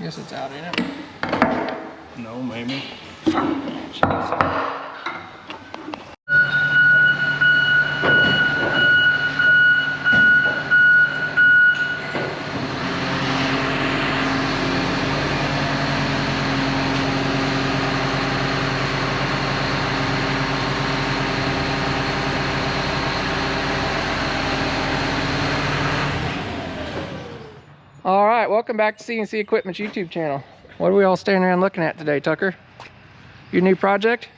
Guess it's out, ain't it? No, maybe. All right, welcome back to CNC Equipment's YouTube channel. What are we all standing around looking at today, Tucker? Your new project?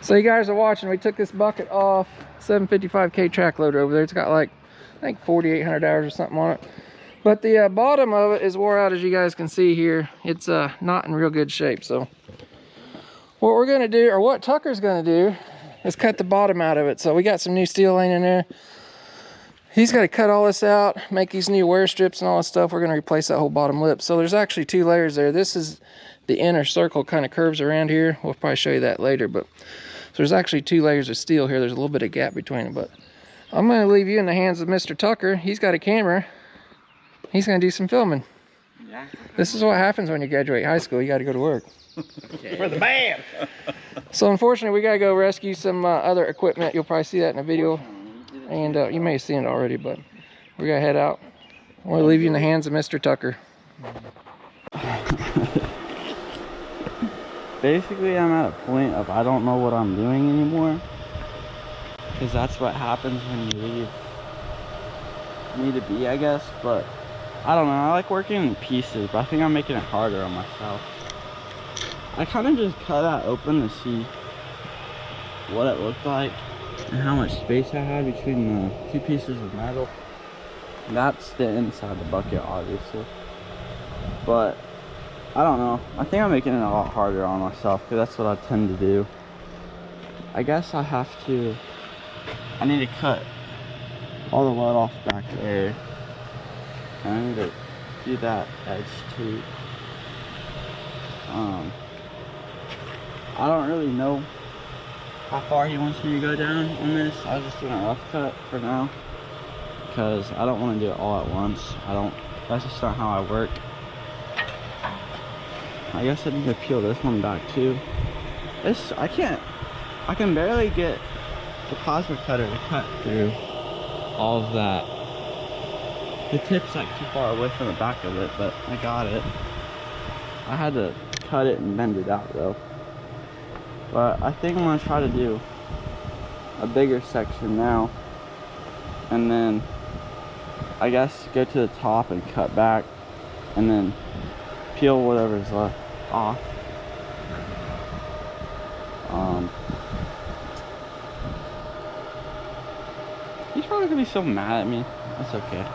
So you guys are watching, we took this bucket off 755K track loader over there. It's got like, I think 4,800 hours or something on it. But the bottom of it is wore out, as you guys can see here. It's not in real good shape. So what we're gonna do, or what Tucker's gonna do, is cut the bottom out of it. So we got some new steel laying in there. He's got to cut all this out, make these new wear strips and all this stuff. We're going to replace that whole bottom lip. So there's actually two layers there. This is the inner circle, kind of curves around here. We'll probably show you that later. But so there's actually two layers of steel here. There's a little bit of gap between them. But I'm going to leave you in the hands of Mr. Tucker. He's got a camera. He's going to do some filming. Yeah. This is what happens when you graduate high school. You got to go to work. For the band. So unfortunately, we got to go rescue some other equipment. You'll probably see that in a video. And you may have seen it already, but we're gonna head out. I'm gonna leave you in the hands of Mr. Tucker. Basically, I'm at a point of I don't know what I'm doing anymore, because that's what happens when you leave me to be, I guess. But I don't know, I like working in pieces, but I think I'm making it harder on myself. I kind of just cut that open to see what it looked like and how much space I had between the two pieces of metal. That's the inside the bucket, obviously, but I don't know, I think I'm making it a lot harder on myself, because that's what I tend to do. I guess I need to cut all the lead off back there, and I need to do that edge too. I don't really know how far he wants me to go down on this. I was just doing a rough cut for now, because I don't want to do it all at once. I don't That's just not how I work. I guess I need to peel this one back too. I can barely get the plasma cutter to cut through all of that. The tip's like too far away from the back of it, but I got it. I had to cut it and bend it out though. But I think I'm gonna try to do a bigger section now, and then I guess go to the top and cut back, and then peel whatever's left off. He's probably gonna be so mad at me. That's okay.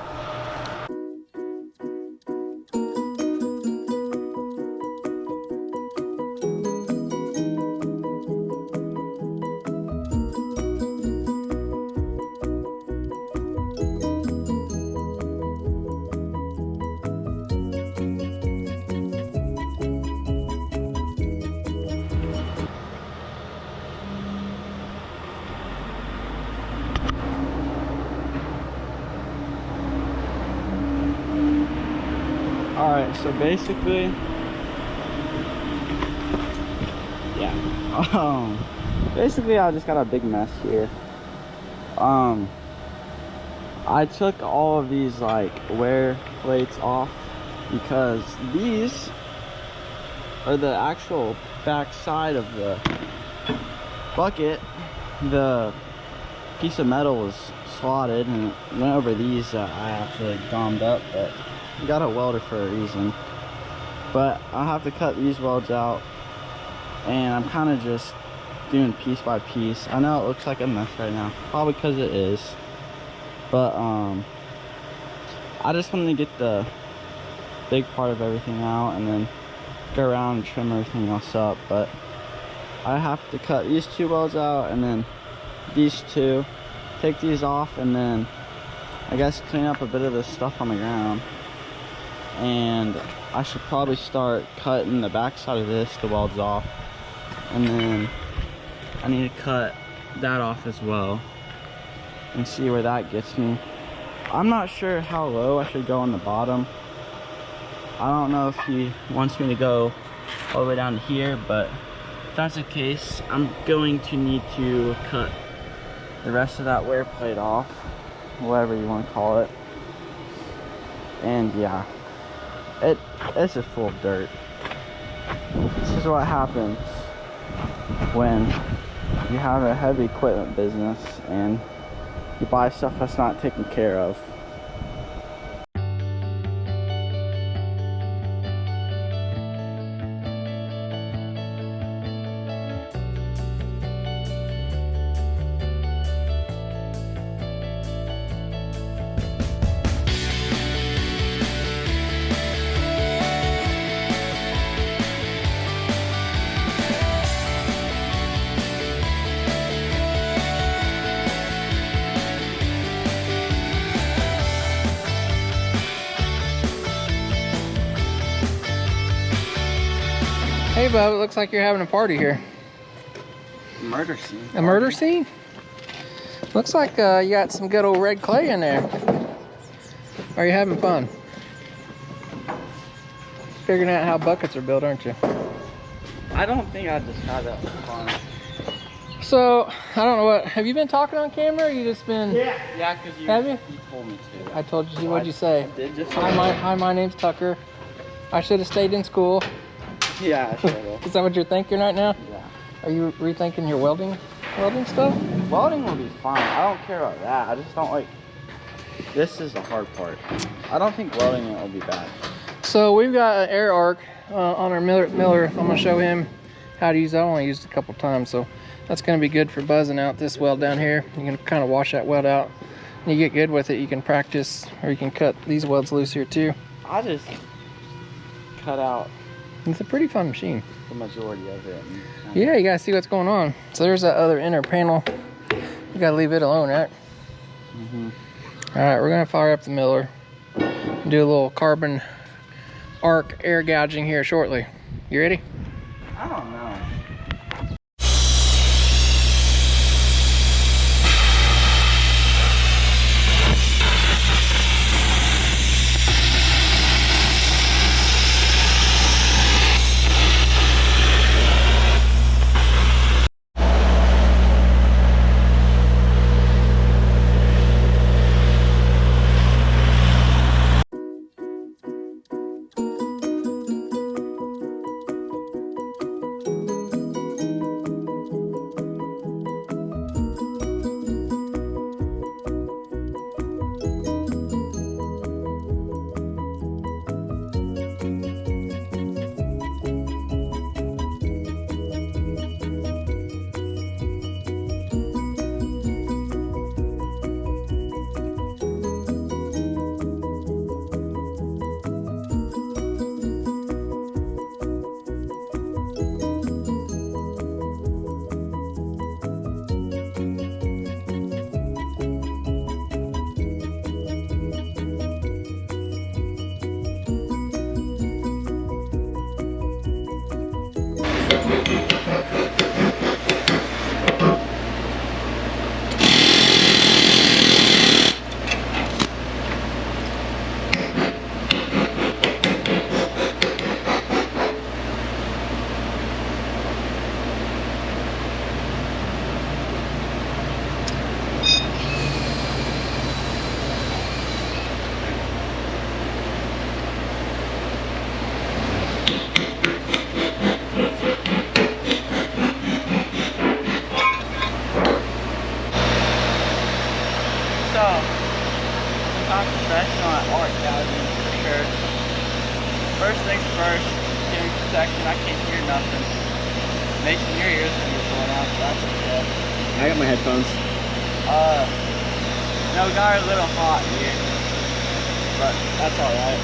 Alright, so basically, yeah, basically I just got a big mess here. I took all of these like wear plates off because these are the actual back side of the bucket. The piece of metal was slotted and it went over these that I actually gommed up, but you got a welder for a reason. But I have to cut these welds out, and I'm kind of just doing piece by piece. I know it looks like a mess right now, probably because it is, but I just wanted to get the big part of everything out and then go around and trim everything else up. But I have to cut these two welds out, and then these two, take these off, and then I guess clean up a bit of this stuff on the ground. And I should probably start cutting the back side of this, the welds off, and then I need to cut that off as well and see where that gets me. I'm not sure how low I should go on the bottom. I don't know if he wants me to go all the way down to here, but if that's the case, I'm going to need to cut the rest of that wear plate off, whatever you want to call it. And yeah, it's just full of dirt. This is what happens when you have a heavy equipment business and you buy stuff that's not taken care of. Hey Bub, it looks like you're having a party here. Murder scene. A murder scene? Looks like you got some good old red clay in there. Are you having fun? Figuring out how buckets are built, aren't you? I don't think I just had that fun. So, I don't know what, have you been talking on camera or you just been? Yeah, because you told me to. I told you, what'd you say? I did just Hi, my name's Tucker. I should have stayed in school. Yeah, I should have. Is that what you're thinking right now? Yeah. Are you rethinking your welding stuff? Welding will be fine. I don't care about that. I just don't like, this is the hard part. I don't think welding it will be bad. So we've got an air arc on our Miller. I'm gonna show him how to use that. I only used it a couple times, so that's gonna be good for buzzing out this weld down here. You can kind of wash that weld out. When you get good with it, you can practice, or you can cut these welds loose here too. I just cut out It's a pretty fun machine. the majority of it. Yeah, you gotta see what's going on. So there's that other inner panel. You gotta leave it alone, right? All right, we're gonna fire up the Miller and do a little carbon arc air gouging here shortly. You ready? I don't know. Professional at art gouging for sure. First things first, hearing protection. I can't hear nothing. Mason, your ears are going out, so that's okay. I got my headphones. No, we got a little hot here, but that's alright.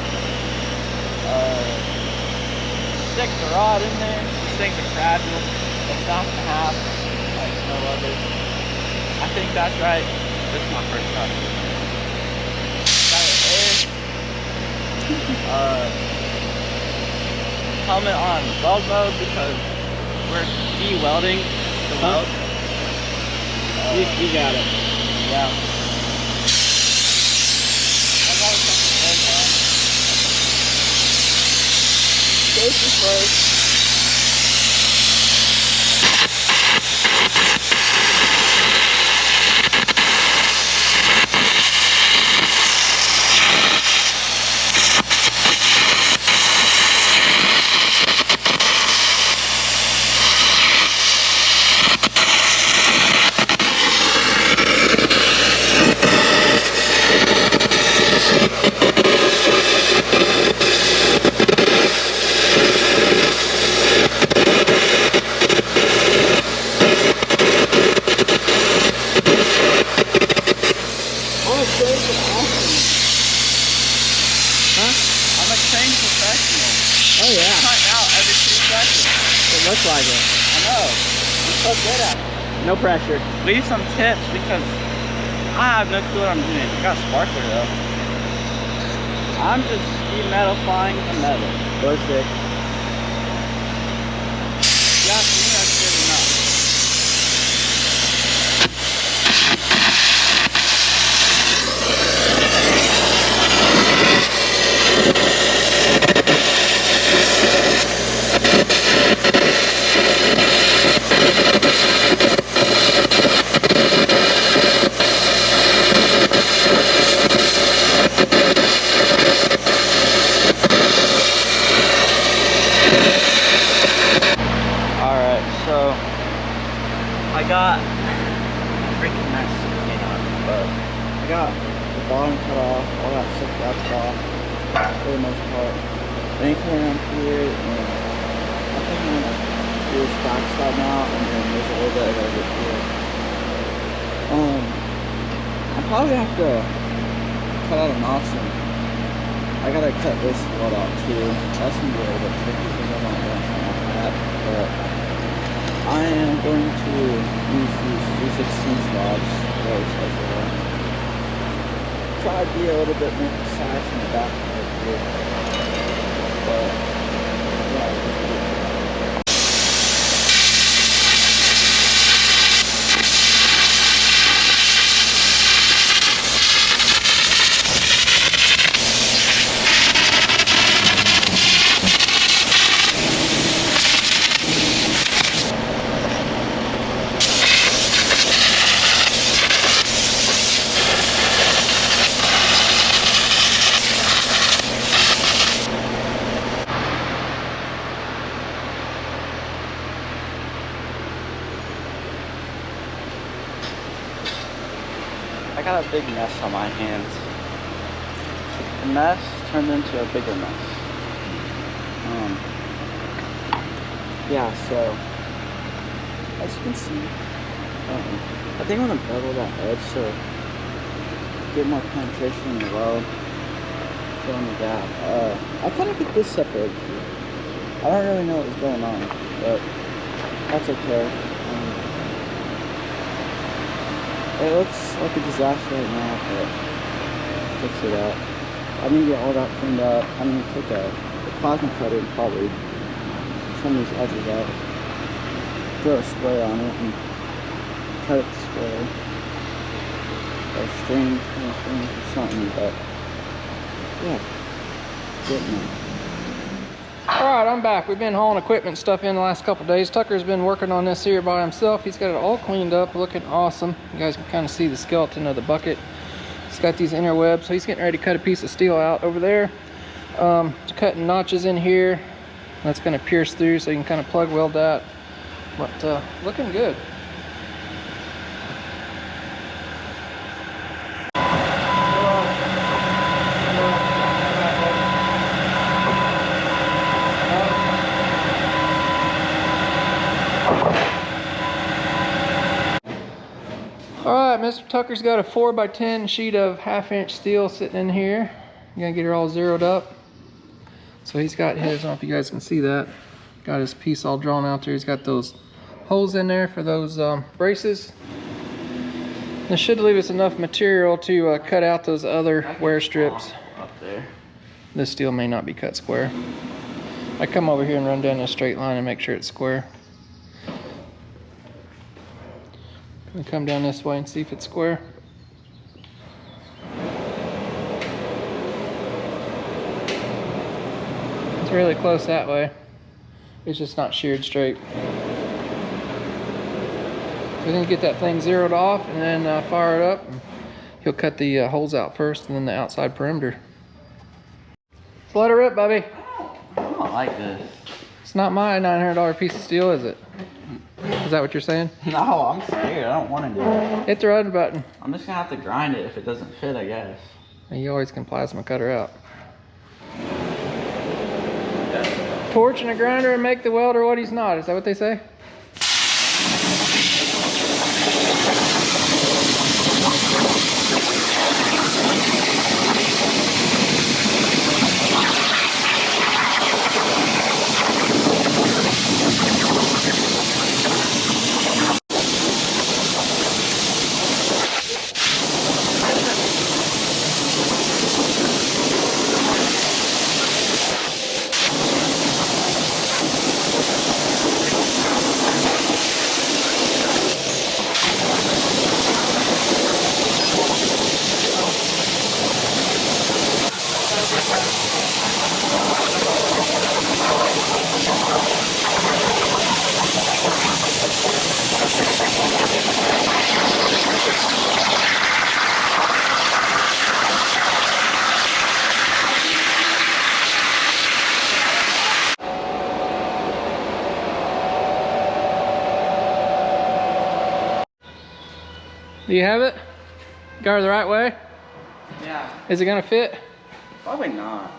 Stick the rod in there. These things are fragile. It's not gonna happen like no others. I think that's right. This is my first time. Helmet on weld mode because we're de-welding the weld. You got it. Yeah. I got a couple things on. Safety first. I'm a trained professional. Oh yeah. Cut out every 2 seconds. It looks like it. I know. I'm so good at it. No pressure. Leave some tips because I have no clue what I'm doing. I got a sparkler though. I'm just demetalifying the metal. Glow stick. Yeah, for me that's good enough. I got freaking mess, but I got the bottom cut off, all that stuff got cut off for the most part. Then come around here, and I think I'm gonna do this backside now, and then there's a little bit I gotta get here. I'll probably have to cut out a notch, and I gotta cut this weld out too. That's gonna be a little bit tricky because I'm not doing something like that, but I am going to use these 3/16 rods as well. Try to be a little bit more precise in the back right here. But yeah, I got a big mess on my hands. The mess turned into a bigger mess. Yeah, so as you can see, I think I'm gonna bevel that edge so get more penetration in the weld. Fill in the gap. I thought I could this separate too. I don't really know what was going on, but that's okay. It looks like a disaster right now, but fix it out. I need to get all that cleaned up. I need to take a plasma cutter and probably trim these edges out. throw a square on it and cut it square. Or string or something, but yeah, getting it. Alright, I'm back. We've been hauling equipment stuff in the last couple days. Tucker's been working on this here by himself. He's got it all cleaned up, looking awesome. You guys can kind of see the skeleton of the bucket. It's got these inner webs, so he's getting ready to cut a piece of steel out over there. Cutting notches in here. That's going to pierce through, so you can kind of plug weld that. But looking good. Alright, Mr. Tucker's got a 4x10 sheet of 1/2 inch steel sitting in here. I'm gonna get her all zeroed up. So he's got his, I don't know if you guys can see that, got his piece all drawn out there. He's got those holes in there for those braces. This should leave us enough material to cut out those other wear strips. Up there. This steel may not be cut square. I come over here and run down a straight line and make sure it's square. And come down this way and see if it's square. It's really close that way. It's just not sheared straight. We're gonna get that thing zeroed off and then fire it up. He'll cut the holes out first and then the outside perimeter. So let her rip, Bubby. I don't like this. It's not my $900 piece of steel, is it? Is that what you're saying? No, I'm scared. I don't want to do it. Hit the run button. I'm just gonna have to grind it if it doesn't fit, I guess. You always can plasma cut her out. Torch and a grinder and make the welder what he's not. Is that what they say? Do you have it? Got her the right way? Yeah. Is it gonna fit? Probably not.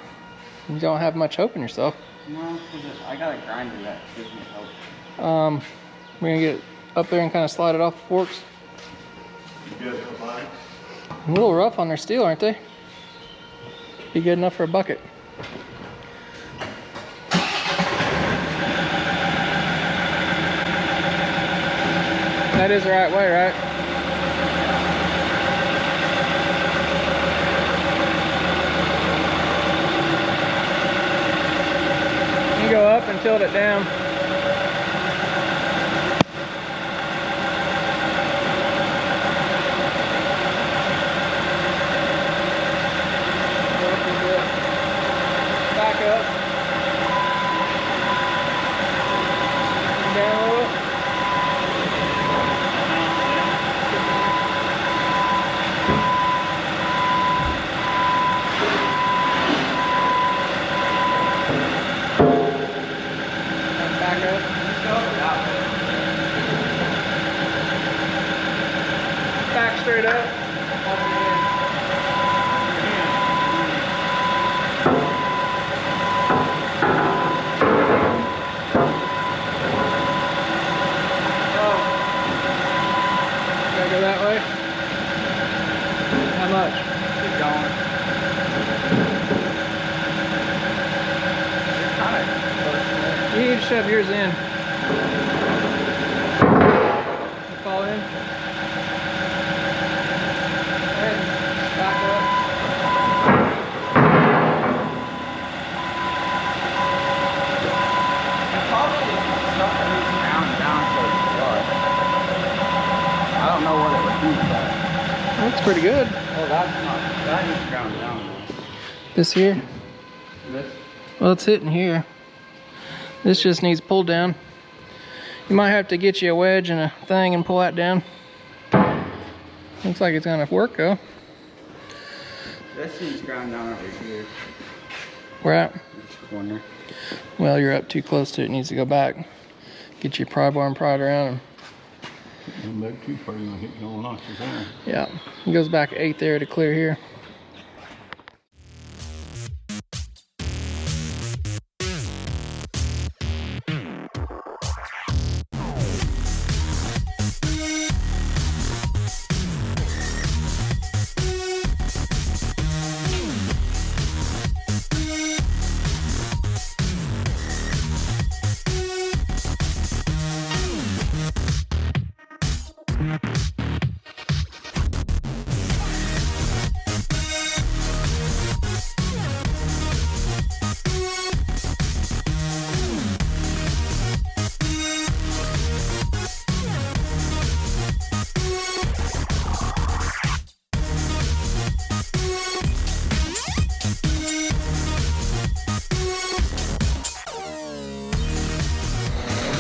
You don't have much hope in yourself. No, because I got a grinder that gives me hope. We're gonna get it up there and kind of slide it off the forks. You guys don't mind? A little rough on their steel, aren't they? Be good enough for a bucket. That is the right way, right? You go up and tilt it down. Back up. Down a little. Back up. Back straight up. Gotta go that way? How much? Keep going. You're kind of close to it. You need to shove yours in. You fall in. And back up. And probably stuff that moves around and down so pretty good. Well, that's not, that needs ground down though. This here? This? Well, it's hitting here. This just needs pulled down. You might have to get you a wedge and a thing and pull that down. Looks like it's gonna work though. This needs ground down over here. Where at? This corner. Well, you're up too close to it. It needs to go back. Get your pry bar and pry it around. Come back too far, you're gonna hit your own notches there. Yeah, it goes back 8 there to clear here.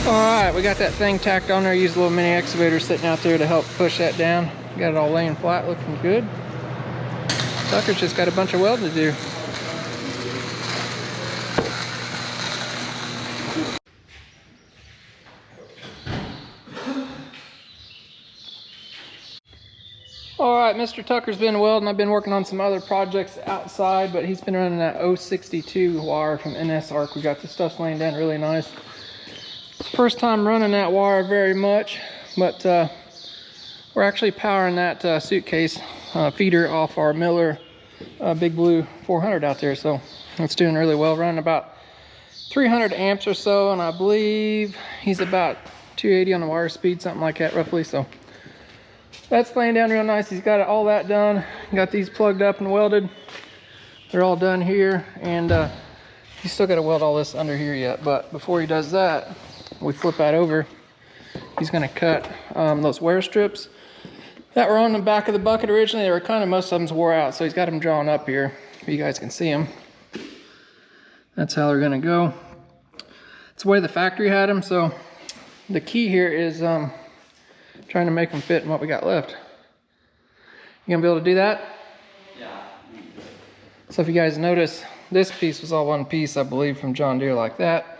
Alright, we got that thing tacked on there. Use a little mini excavator sitting out there to help push that down. Got it all laying flat, looking good. Tucker's just got a bunch of welding to do. Alright, Mr. Tucker's been welding. I've been working on some other projects outside, but he's been running that 062 wire from NS Arc. We got the stuff laying down really nice. First time running that wire very much, but we're actually powering that suitcase feeder off our Miller Big Blue 400 out there, so it's doing really well, running about 300 amps or so, and I believe he's about 280 on the wire speed, something like that roughly. So that's laying down real nice. He's got all that done, got these plugged up and welded. They're all done here, and he's still got to weld all this under here yet, but before he does that, we flip that over. He's going to cut those wear strips that were on the back of the bucket originally. They were kind of, most of them's wore out, so he's got them drawn up here. You guys can see them. That's how they're going to go. It's the way the factory had them, so the key here is trying to make them fit in what we got left. You gonna be able to do that? Yeah. So if you guys notice, this piece was all one piece, I believe, from John Deere like that.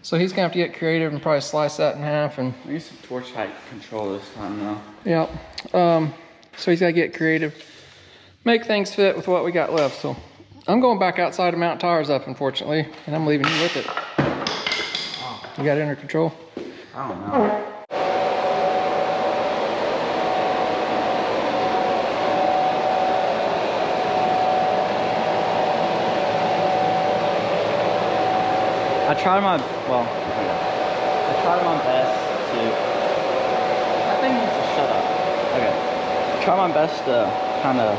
So he's gonna have to get creative and probably slice that in half. And I use some torch height control this time though. yeah. So he's gotta get creative, make things fit with what we got left. So I'm going back outside to mount tires up, unfortunately, and I'm leaving you with it. Oh. You got it under control? I don't know. I tried my best to. That thing needs to shut up. Okay. I tried my best to kind of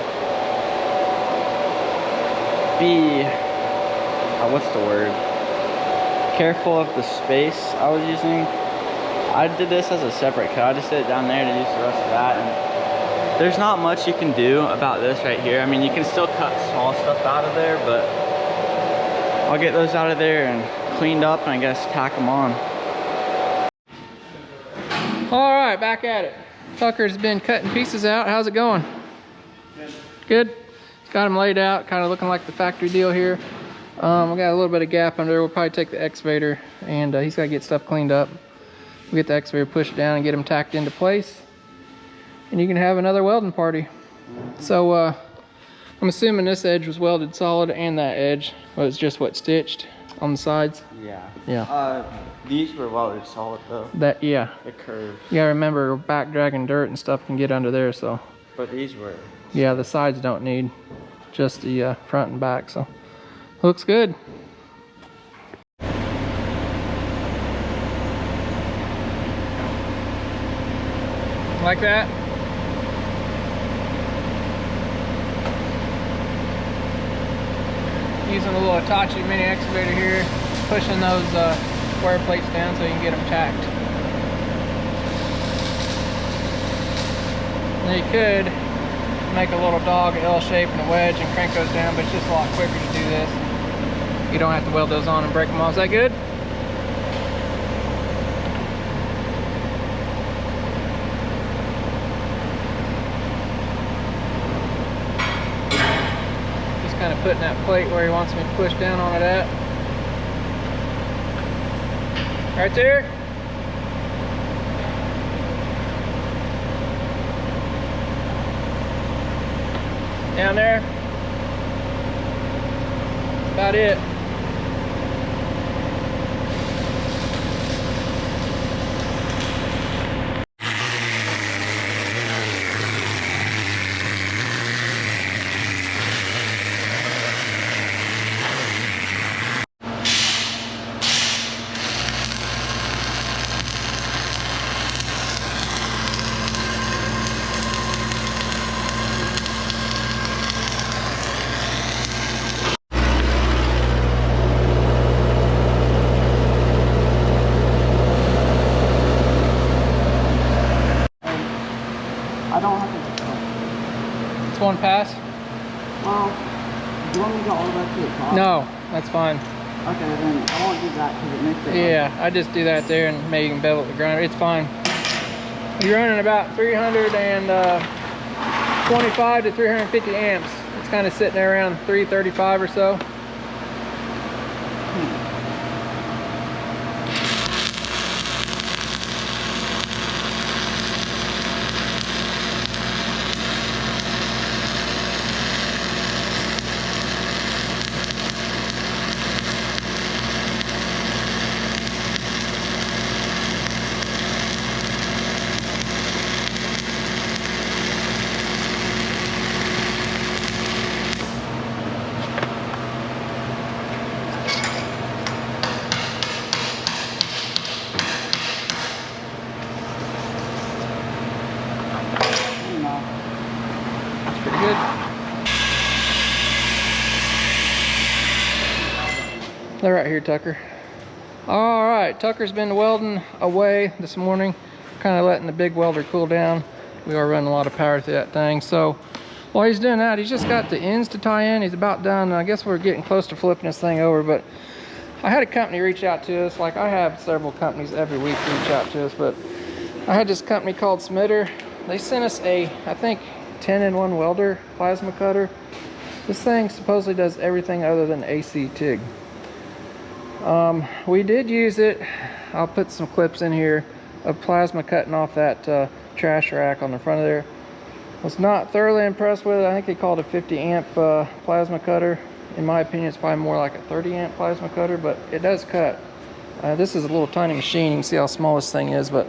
be, what's the word? Careful of the space I was using. I did this as a separate cut. I just did it down there to use the rest of that. And there's not much you can do about this right here. I mean, you can still cut small stuff out of there, but I'll get those out of there and cleaned up, and I guess tack them on. All right, back at it. Tucker's been cutting pieces out. How's it going? Good. Good? Got them laid out, kind of looking like the factory deal here. We got a little bit of gap under there. We'll probably take the excavator, and he's got to get stuff cleaned up. We'll get the excavator pushed down and get them tacked into place, and you can have another welding party. So I'm assuming this edge was welded solid, and that edge was just what, stitched on the sides? Yeah. Yeah. These were welded solid though. That, yeah. The curve. You gotta remember, back dragging dirt and stuff can get under there, so. But these were. Yeah, the sides don't need, just the front and back, so. Looks good. Like that? Using a little Hitachi mini excavator here, pushing those square plates down so you can get them tacked. Now you could make a little dog, L shape and a wedge and crank those down, but it's just a lot quicker to do this. You don't have to weld those on and break them off. Is that good? Just kind of putting that plate where he wants me to push down on it at. Right there. Down there. That's about it. I don't have to. It's one pass? Well, do you want me to go all the way to the top? No, that's fine. Okay, then I won't do that because it makes it. Yeah, I just do that there and maybe you can bevel the grinder. It's fine. You're running about 325 to 350 amps. It's kind of sitting there around 335 or so. Pretty good. They're right here, Tucker. All right, Tucker's been welding away this morning, kind of letting the big welder cool down. We are running a lot of power through that thing. So while he's doing that, he's just got the ends to tie in. He's about done. I guess we're getting close to flipping this thing over, but I had a company reach out to us. Like, I have several companies every week reach out to us, but I had this company called Ssmider. They sent us a, I think, 10-in-1 welder plasma cutter. This thing supposedly does everything other than AC TIG. We did use it. I'll put some clips in here of plasma cutting off that trash rack on the front of there. Was not thoroughly impressed with it. I think they called it a 50 amp plasma cutter. In my opinion, it's probably more like a 30 amp plasma cutter, but it does cut. This is a little tiny machine. You can see how small this thing is, but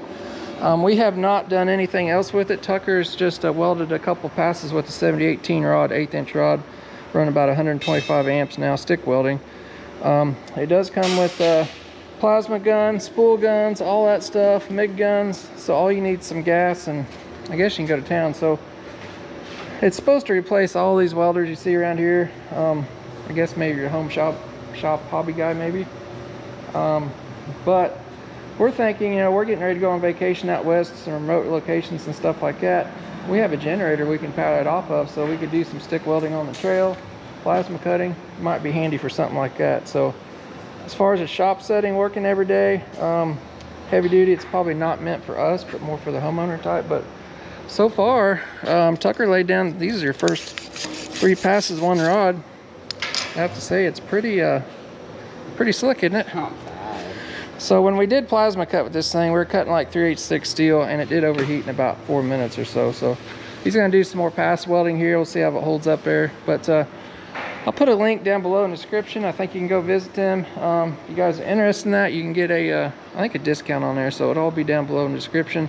we have not done anything else with it. Tucker's just welded a couple passes with the 7018 rod, 1/8 inch rod, running about 125 amps now, stick welding. It does come with plasma guns, spool guns, all that stuff, MIG guns. So all you need is some gas, and I guess you can go to town. So it's supposed to replace all these welders you see around here. I guess maybe your home shop hobby guy maybe. But we're thinking, you know, we're getting ready to go on vacation out west, some remote locations and stuff like that. We have a generator we can power it off of, so we could do some stick welding on the trail, plasma cutting. Might be handy for something like that. So as far as a shop setting, working every day, heavy duty, it's probably not meant for us, but more for the homeowner type. But so far, Tucker laid down, these are your first 3 passes, 1 rod. I have to say, it's pretty slick, isn't it? So when we did plasma cut with this thing, we were cutting like 3/8 steel, and it did overheat in about 4 minutes or so. So he's gonna do some more pass welding here. We'll see how it holds up there. But I'll put a link down below in the description. I think you can go visit them. If you guys are interested in that, you can get a, I think a discount on there. So it'll all be down below in the description.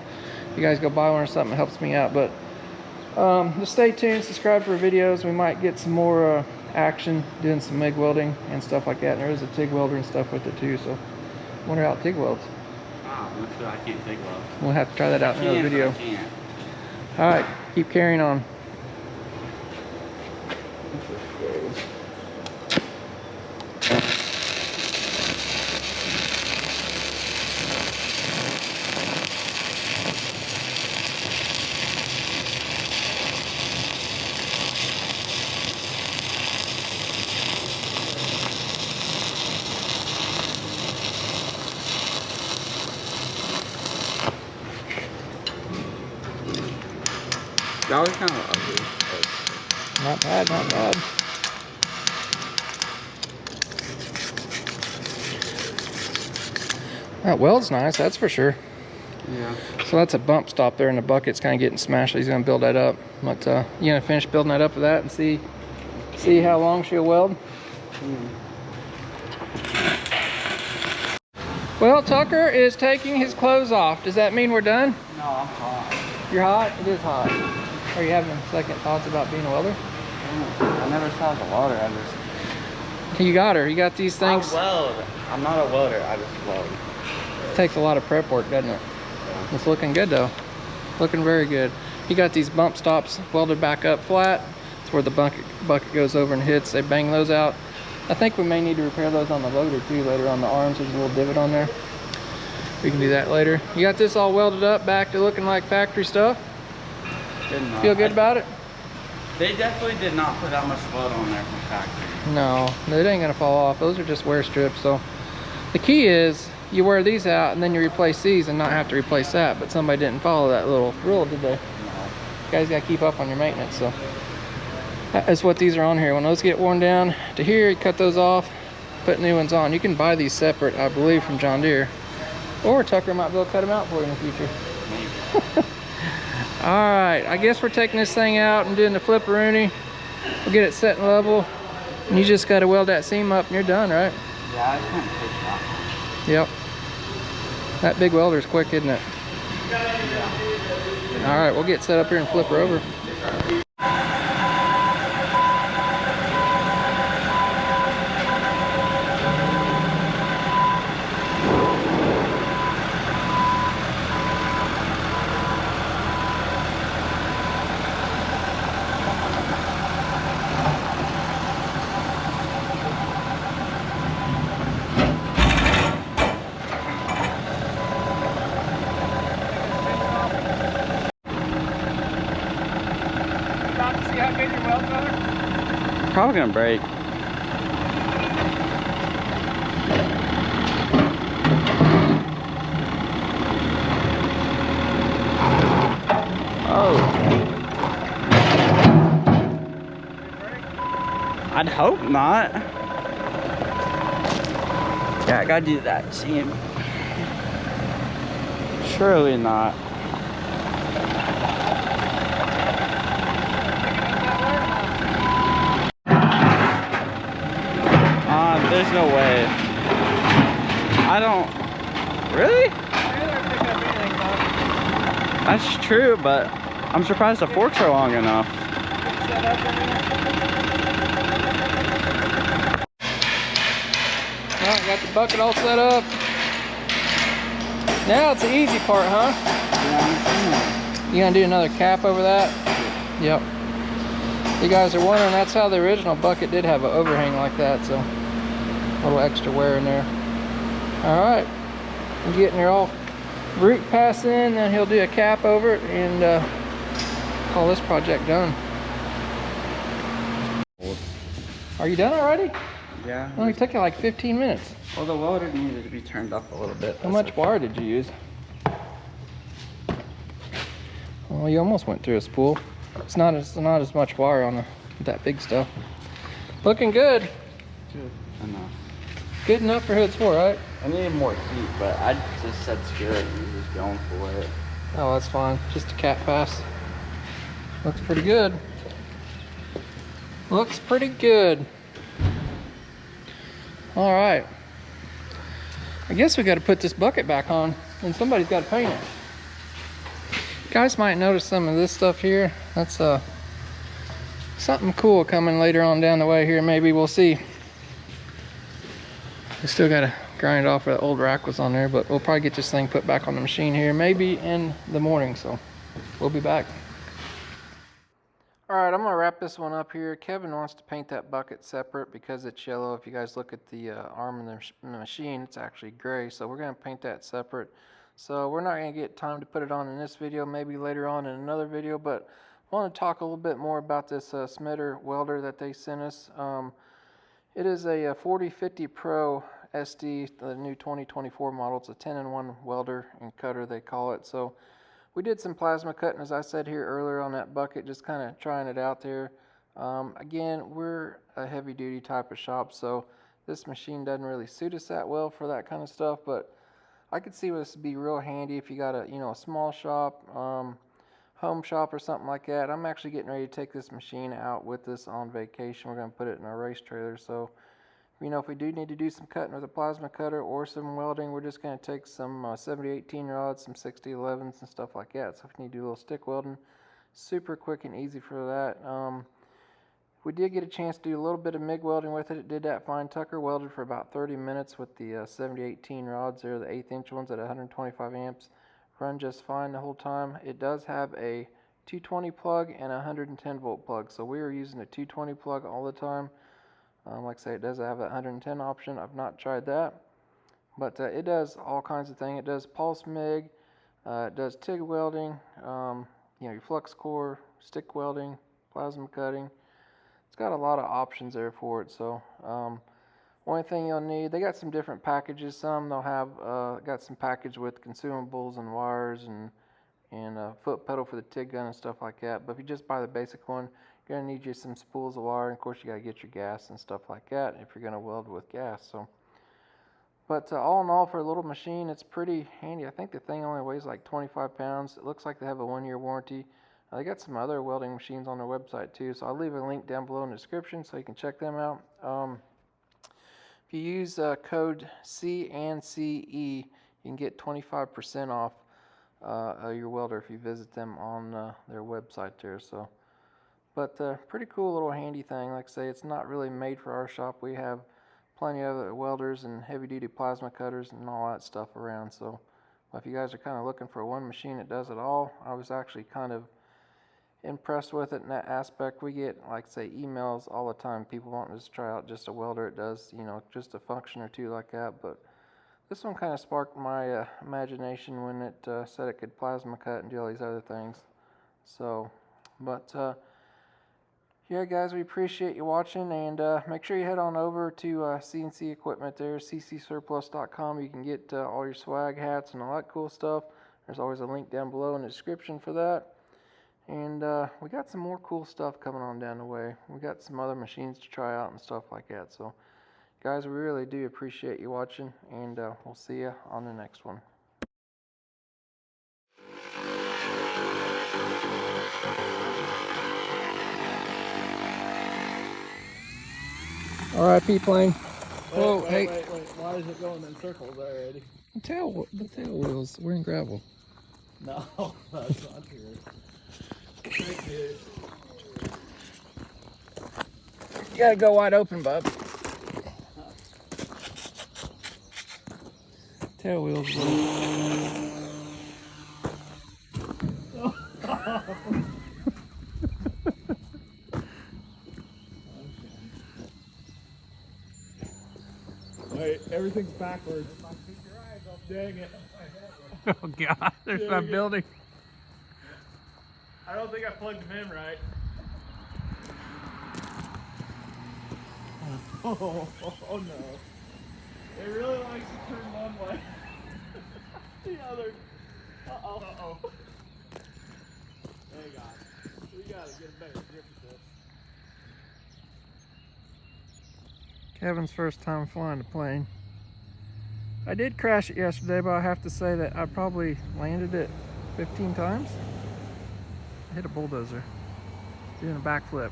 If you guys go buy one or something, it helps me out. But just stay tuned, subscribe for videos. We might get some more action doing some MIG welding and stuff like that. And there is a TIG welder and stuff with it too. So I wonder how TIG welds. Ah, I'm sure I can't TIG weld. We'll have to try that out in another video. I can't. All right, keep carrying on. That was kind of ugly. Not bad, not bad. That weld's nice, that's for sure. Yeah. So that's a bump stop there, and the bucket's kind of getting smashed. He's gonna build that up. But you gonna finish building that up with that and see how long she'll weld? Well, Tucker is taking his clothes off. Does that mean we're done? No, I'm hot. You're hot? It is hot. Are you having second thoughts about being a welder? I never saw the welder. I just. You got her. You got these things. I weld. I'm not a welder. I just weld. It takes a lot of prep work, doesn't it? It's looking good though. Looking very good. You got these bump stops welded back up flat. It's where the bucket goes over and hits. They bang those out. I think we may need to repair those on the loader too later on the arms. There's a little divot on there. We can do that later. You got this all welded up back to looking like factory stuff. Feel good about it? They definitely did not put that much weld on there from factory. No, it ain't gonna fall off. Those are just wear strips. So the key is you wear these out and then you replace these and not have to replace that. But somebody didn't follow that little rule, did they? No. You guys gotta keep up on your maintenance. So that's what these are on here. When those get worn down to here, you cut those off, put new ones on. You can buy these separate, I believe, from John Deere. Or Tucker might be able to cut them out for you in the future. All right, I guess we're taking this thing out and doing the flipperoonie. We'll get it set and level. And you just gotta weld that seam up and you're done, right? Yeah, I can't take that. Yep. That big welder's quick, isn't it? All right, we'll get set up here and flip her over. Probably gonna break. Oh. I'd hope not. Yeah, I gotta do that seam. Surely not. There's no way. I don't. Really? That's true, but I'm surprised the forks are long enough. Alright, got the bucket all set up. Now it's the easy part, huh? Yeah. You gonna do another cap over that? Yep. You guys are wondering, that's how the original bucket did have an overhang like that, so a little extra wear in there. All right, I'm getting her all root pass in, then he'll do a cap over it and call this project done. Are you done already? Yeah. It only took you like 15 minutes. Well, the welder needed to be turned up a little bit. How much wire did you use? Well, you almost went through a spool. It's not as much wire on that big stuff. Looking good. Good enough. Good enough for who it's for, right? I needed more heat, but I just said screw it and just going for it. Oh, that's fine. Just a cap pass. Looks pretty good. Looks pretty good. All right. I guess we got to put this bucket back on, and somebody's got to paint it. You guys might notice some of this stuff here. That's something cool coming later on down the way here. Maybe we'll see. We still got to grind off where the old rack was on there, but we'll probably get this thing put back on the machine here, maybe in the morning, so we'll be back. All right, I'm gonna wrap this one up here. Kevin wants to paint that bucket separate because it's yellow. If you guys look at the arm in the machine, it's actually gray, so we're gonna paint that separate. So we're not gonna get time to put it on in this video, maybe later on in another video, but I want to talk a little bit more about this Ssmider welder that they sent us. It is a 4050 Pro SD, the new 2024 model. It's a 10-in-1 welder and cutter, they call it. So we did some plasma cutting, as I said here earlier, on that bucket, just kind of trying it out there. Again, we're a heavy duty type of shop, so this machine doesn't really suit us that well for that kind of stuff, but I could see this would be real handy if you got a, a small shop, home shop or something like that. I'm actually getting ready to take this machine out with us on vacation. We're going to put it in our race trailer, so if we do need to do some cutting with a plasma cutter or some welding, we're just going to take some 70-18 rods, some 60-11s and stuff like that. So if you need to do a little stick welding, super quick and easy for that. We did get a chance to do a little bit of MIG welding with it. It did that fine. Tucker welded for about 30 minutes with the 70-18 rods there, the 1/8" ones at 125 amps. Run just fine the whole time. It does have a 220 plug and a 110 volt plug, so we are using a 220 plug all the time. Like I say, it does have a 110 option. I've not tried that, but it does all kinds of things. It does pulse MIG, it does TIG welding, your flux core, stick welding, plasma cutting. It's got a lot of options there for it. So only thing you'll need, they got some different packages. Some they'll have got some package with consumables and wires and a foot pedal for the TIG gun and stuff like that. But if you just buy the basic one, you're going to need you some spools of wire, and of course you got to get your gas and stuff like that if you're going to weld with gas. So, but all in all, for a little machine, it's pretty handy. I think the thing only weighs like 25 pounds. It looks like they have a 1-year warranty. They got some other welding machines on their website too, so I'll leave a link down below in the description so you can check them out. If you use code CNCE, you can get 25% off your welder if you visit them on their website there. So, but pretty cool little handy thing. Like I say, it's not really made for our shop. We have plenty of other welders and heavy duty plasma cutters and all that stuff around. So if you guys are kind of looking for one machine that does it all, I was actually kind of impressed with it in that aspect. We get, like I say, emails all the time, people wanting us to try out just a welder. It does, just a function or two like that, but this one kind of sparked my imagination when it said it could plasma cut and do all these other things. So, but yeah, guys, we appreciate you watching, and make sure you head on over to CNC Equipment there, ccsurplus.com. You can get all your swag hats and all that cool stuff. There's always a link down below in the description for that. And we got some more cool stuff coming on down the way. We got some other machines to try out and stuff like that. So, guys, we really do appreciate you watching, and we'll see you on the next one. All right, P-plane. Whoa, hey. Wait. Why is it going in circles already? The tail wheels. We're in gravel. No, that's not true. You gotta go wide open, bub. Tail wheels. Wait, everything's backwards. Dang it. Oh God, there's my building. I don't think I plugged them in right. Oh no. It really likes to turn one way. The other. Uh-oh. There you go. We gotta get a better grip with this. Kevin's first time flying a plane. I did crash it yesterday, but I have to say that I probably landed it 15 times. I hit a bulldozer doing a backflip.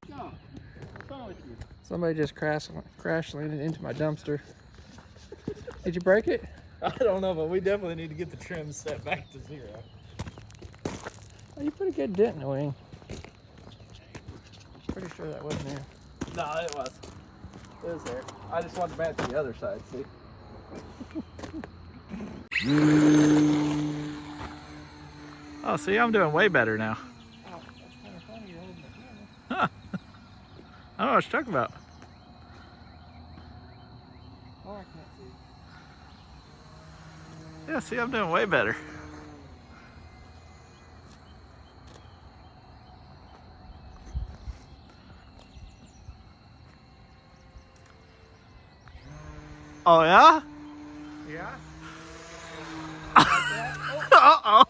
No, what's wrong with you? Somebody just crash landed into my dumpster. Did you break it? I don't know, but we definitely need to get the trim set back to 0. Oh, you put a good dent in the wing. Pretty sure that wasn't there. No, it was. It was there. I just wanted to match the other side, see? Oh, see, I'm doing way better now. Oh, that's kind of funny. You're holding the camera. Huh. I don't know what you're talking about. Oh, I can't see. Yeah, see, I'm doing way better. Oh, yeah? Yeah. Uh-oh.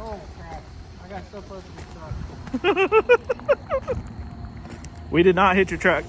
Oh crap. I got so close to the truck. We did not hit your truck.